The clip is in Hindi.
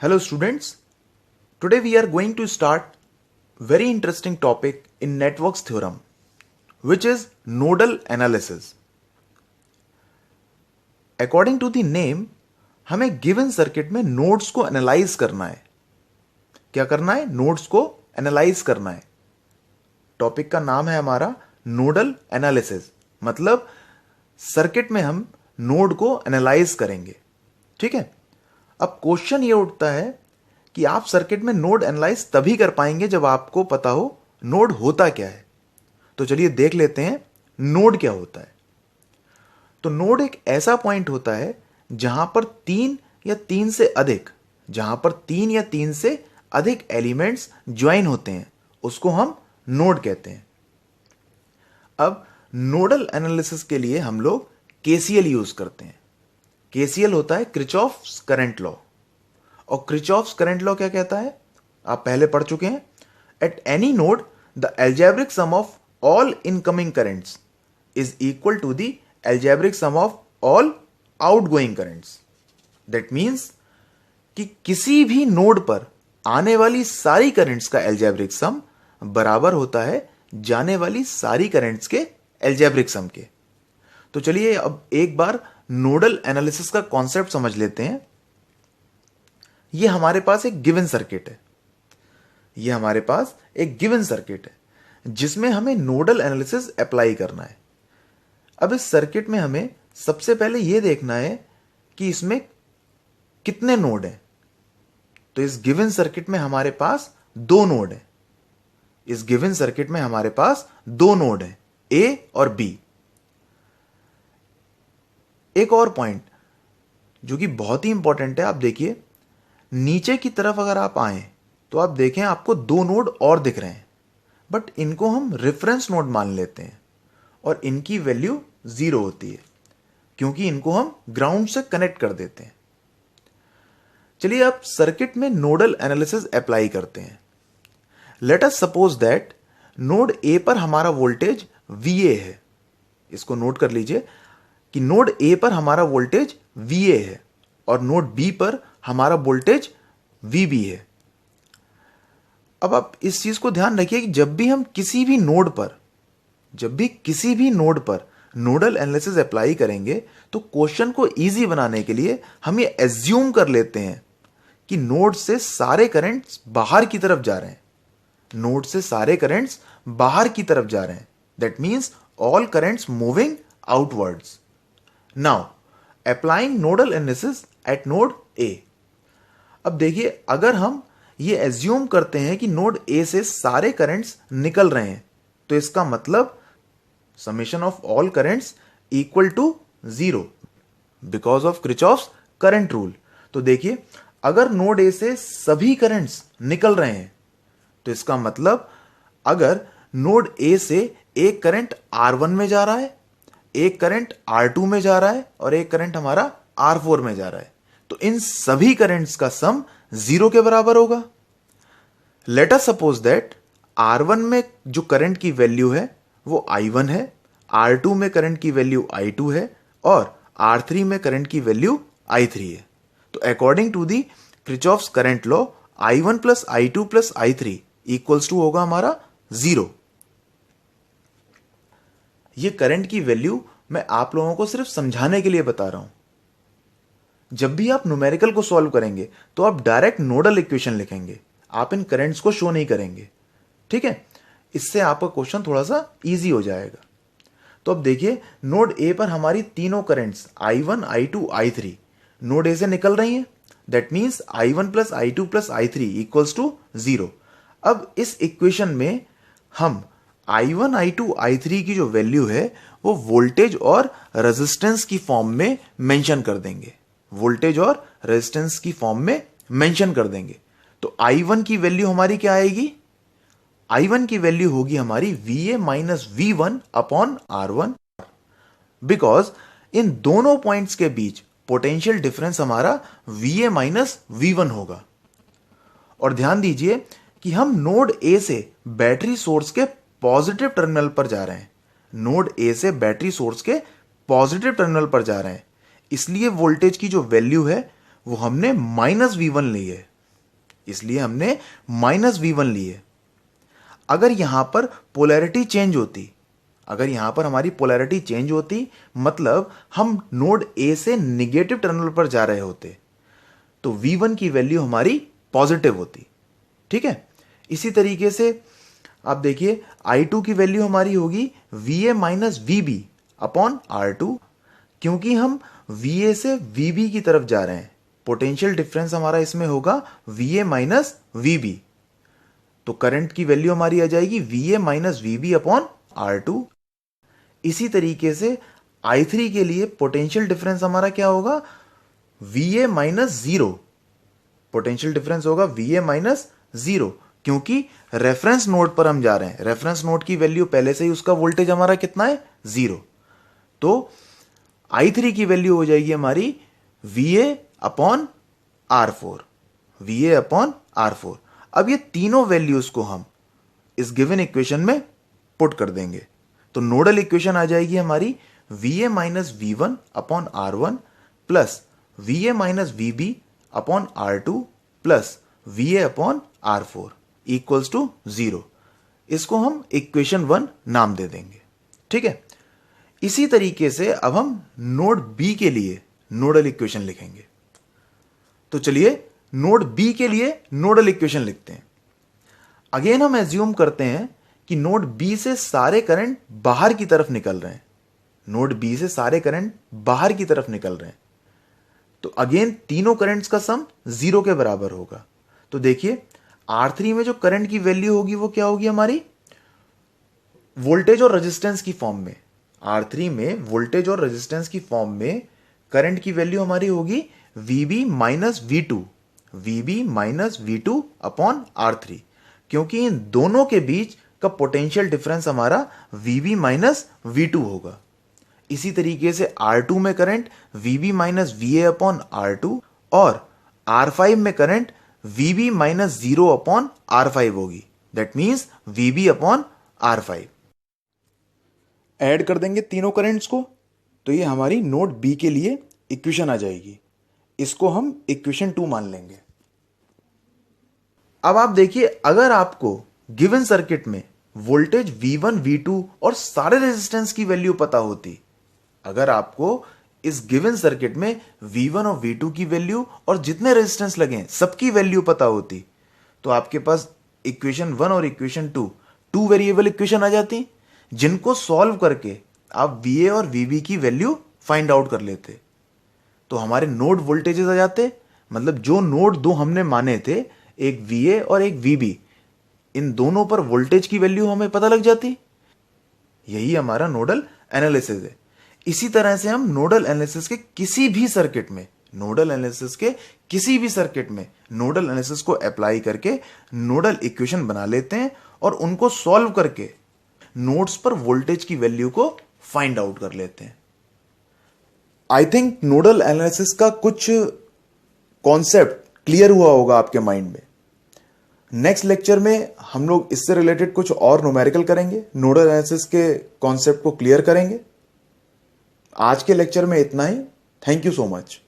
Hello students, today we are going to start very interesting topic in networks theorem which is nodal analysis. According to the name, हमें given circuit में nodes को analyze करना है. क्या करना है? Nodes को analyze करना है. टॉपिक का नाम है हमारा नोडल एनालिसिस, मतलब सर्किट में हम नोड को एनालाइज करेंगे. ठीक है. अब क्वेश्चन ये उठता है कि आप सर्किट में नोड एनालाइज तभी कर पाएंगे जब आपको पता हो नोड होता क्या है. तो चलिए देख लेते हैं नोड क्या होता है. तो नोड एक ऐसा पॉइंट होता है जहां पर तीन या तीन से अधिक एलिमेंट्स ज्वाइन होते हैं, उसको हम नोड कहते हैं. अब नोडल एनालिसिस के लिए हम लोग केसीएल यूज करते हैं. केसीएल होता है किरचॉफ्स करंट लॉ. और किरचॉफ्स करंट लॉ क्या कहता है? आप पहले पढ़ चुके हैं. At any node the algebraic sum of all incoming currents is equal to the algebraic sum of all outgoing currents. That means कि किसी भी नोड पर आने वाली सारी करंट्स का एल्जेब्रिक सम बराबर होता है जाने वाली सारी करंट्स के एल्जेब्रिक सम के. तो चलिए अब एक बार नोडल एनालिसिस का कॉन्सेप्ट समझ लेते हैं. यह हमारे पास एक गिवन सर्किट है. जिसमें हमें नोडल एनालिसिस अप्लाई करना है. अब इस सर्किट में हमें सबसे पहले यह देखना है कि इसमें कितने नोड हैं. तो इस गिवन सर्किट में हमारे पास दो नोड हैं. ए और बी. एक और पॉइंट जो कि बहुत ही इंपॉर्टेंट है, आप देखिए नीचे की तरफ अगर आप आए तो आप देखें आपको दो नोड और दिख रहे हैं, बट इनको हम रेफरेंस नोड मान लेते हैं और इनकी वैल्यू 0 होती है क्योंकि इनको हम ग्राउंड से कनेक्ट कर देते हैं. चलिए अब सर्किट में नोडल एनालिसिस अप्लाई करते हैं. Let us suppose that node A पर हमारा वोल्टेज VA है. इसको नोट कर लीजिए कि नोड ए पर हमारा वोल्टेज VA है और नोड बी पर हमारा वोल्टेज VB है. अब आप इस चीज को ध्यान रखिए कि जब भी किसी भी नोड पर नोडल एनालिसिस अप्लाई करेंगे तो क्वेश्चन को इजी बनाने के लिए हम ये एज्यूम कर लेते हैं कि नोड से सारे करंट्स बाहर की तरफ जा रहे हैं. That means all currents moving outwards. Now applying nodal analysis eight node A. अब देखिए अगर हम ये एज्यूम करते हैं कि नोड ए से सारे करंट्स निकल रहे हैं तो इसका मतलब summation of all currents equal to 0 because of Kirchhoff's current rule. तो देखिए अगर नोड ए से सभी करंट्स निकल रहे हैं तो इसका मतलब अगर नोड ए से एक करंट R1 में जा रहा है, एक करंट R2 में जा रहा है और एक करंट हमारा R4 में जा रहा है, तो इन सभी करंट्स का सम 0 के बराबर होगा. Let us suppose that R1 में जो करंट की वैल्यू है वो I1 है, R2 में करंट की वैल्यू I2 है और R3 में करंट की वैल्यू I3 है. तो according to the Kirchhoff's current law I1 plus I2 plus I3 equals to होगा हमारा 0. ये करंट की वैल्यू मैं आप लोगों को सिर्फ समझाने के लिए बता रहा हूं. जब भी आप न्यूमेरिकल को सॉल्व करेंगे तो आप डायरेक्ट नोडल इक्वेशन लिखेंगे, आप इन करंट्स को शो नहीं करेंगे. ठीक है. इससे आपका क्वेश्चन थोड़ा सा इजी हो जाएगा. तो अब देखिए नोड ए पर हमारी तीनों currents I1, I2, I3 node A से निकल रही हैं. That means I1 plus I2 plus I3 equals to 0. अब इस इक्वेशन में हम I1, I2, I3 की जो वैल्यू है वो वोल्टेज और रेजिस्टेंस की फॉर्म में मेंशन कर देंगे. तो I1 की वैल्यू हमारी क्या आएगी? I1 की वैल्यू होगी हमारी VA minus V1 upon R1, because in दोनों पॉइंट्स के बीच पोटेंशियल डिफरेंस हमारा VA माइनस V1 होगा. और ध्यान दीजिए कि हम नोड ए से बैटरी सोर्स के पॉजिटिव टर्मिनल पर जा रहे हैं. इसलिए वोल्टेज की जो वैल्यू है वो हमने -V1 ली है, इसलिए हमने -V1 ली है। अगर यहां पर पोलैरिटी चेंज होती, अगर यहां पर हमारी पोलैरिटी चेंज होती, मतलब हम नोड ए से निगेटिव टर्मिनल पर जा रहे होते, तो V1 की वैल्यू हमारी पॉजिटिव होती। ठीक है, इसी तरीके से आप देखिए I2 की वैल्यू हमारी होगी VA minus VB upon R2, क्योंकि हम VA से VB की तरफ जा रहे हैं, पोटेंशियल डिफरेंस हमारा इसमें होगा VA माइनस VB, तो करंट की वैल्यू हमारी आ जाएगी VA minus VB upon R2। इसी तरीके से I3 के लिए पोटेंशियल डिफरेंस हमारा क्या होगा, VA माइनस 0, पोटेंशियल डिफरेंस होगा VA माइनस 0, क्योंकि रेफरेंस नोड पर हम जा रहे हैं, रेफरेंस नोड की वैल्यू पहले से ही उसका वोल्टेज हमारा कितना है 0, तो I3 की वैल्यू हो जाएगी हमारी VA upon R4, VA upon R4। अब ये तीनों वैल्यूज को हम इस गिवन इक्वेशन में पुट कर देंगे, तो नोडल इक्वेशन आ जाएगी हमारी VA minus V1 upon R1 plus VA minus VB upon R2 plus VA upon R4 equals to 0। इसको हम इक्वेशन 1 नाम दे देंगे। ठीक है, इसी तरीके से अब हम नोड बी के लिए नोडल इक्वेशन लिखेंगे। तो चलिए नोड बी के लिए नोडल इक्वेशन लिखते हैं। अगेन हम एज्यूम करते हैं कि नोड बी से सारे करंट बाहर की तरफ निकल रहे हैं, नोड बी से सारे करंट बाहर की तरफ निकल रहे हैं, तो अगेन तीनों करंट्स का सम 0 के बराबर होगा। तो देखिए R3 में जो करंट की वैल्यू होगी वो क्या होगी हमारी, वोल्टेज और रेजिस्टेंस की फॉर्म में। R3 में वोल्टेज और रेजिस्टेंस की फॉर्म में करंट की वैल्यू हमारी होगी VB minus V2, VB minus V2 upon R3, क्योंकि इन दोनों के बीच का पोटेंशियल डिफरेंस हमारा VB माइनस V2 होगा। इसी तरीके से R2 में current VB minus VA upon R2 और R5 में current VB minus 0 upon R5 होगी, that means VB upon R5। Add कर देंगे तीनों करंट्स को, तो ये हमारी नोड बी के लिए इक्वेशन आ जाएगी, इसको हम इक्वेशन 2 मान लेंगे। अब आप देखिए अगर आपको गिवन सर्किट में वोल्टेज V1 V2 और सारे रेजिस्टेंस की वैल्यू पता होती, अगर आपको इस गिवन सर्किट में V1 और V2 की वैल्यू और जितने रेजिस्टेंस लगे सबकी वैल्यू पता होती, तो आपके पास इक्वेशन 1 और इक्वेशन 2 वेरिएबल इक्वेशन आ जाती, जिनको सॉल्व करके आप VA और VB की वैल्यू फाइंड आउट कर लेते, तो हमारे नोड वोल्टेजेस आ जाते, मतलब जो नोड 2 हमने माने थे, एक VA और एक VB, इन दोनों पर वोल्टेज की वैल्यू हमें पता लग जाती। यही हमारा नोडल एनालिसिस है। इसी तरह से हम नोडल एनालिसिस के किसी भी सर्किट में, नोडल एनालिसिस के किसी भी सर्किट में नोडल एनालिसिस को अप्लाई करके नोडल इक्वेशन बना लेते हैं और उनको सॉल्व करके नोड्स पर वोल्टेज की वैल्यू को फाइंड आउट कर लेते हैं। आई थिंक नोडल एनालिसिस का कुछ कॉन्सेप्ट क्लियर हुआ होगा आपके माइंड में। नेक्स्ट लेक्चर में हम लोग इससे रिलेटेड कुछ और न्यूमेरिकल करेंगे, नोडल एनालिसिस के कॉन्सेप्ट को क्लियर करेंगे। आज के लेक्चर में इतना ही। Thank you so much.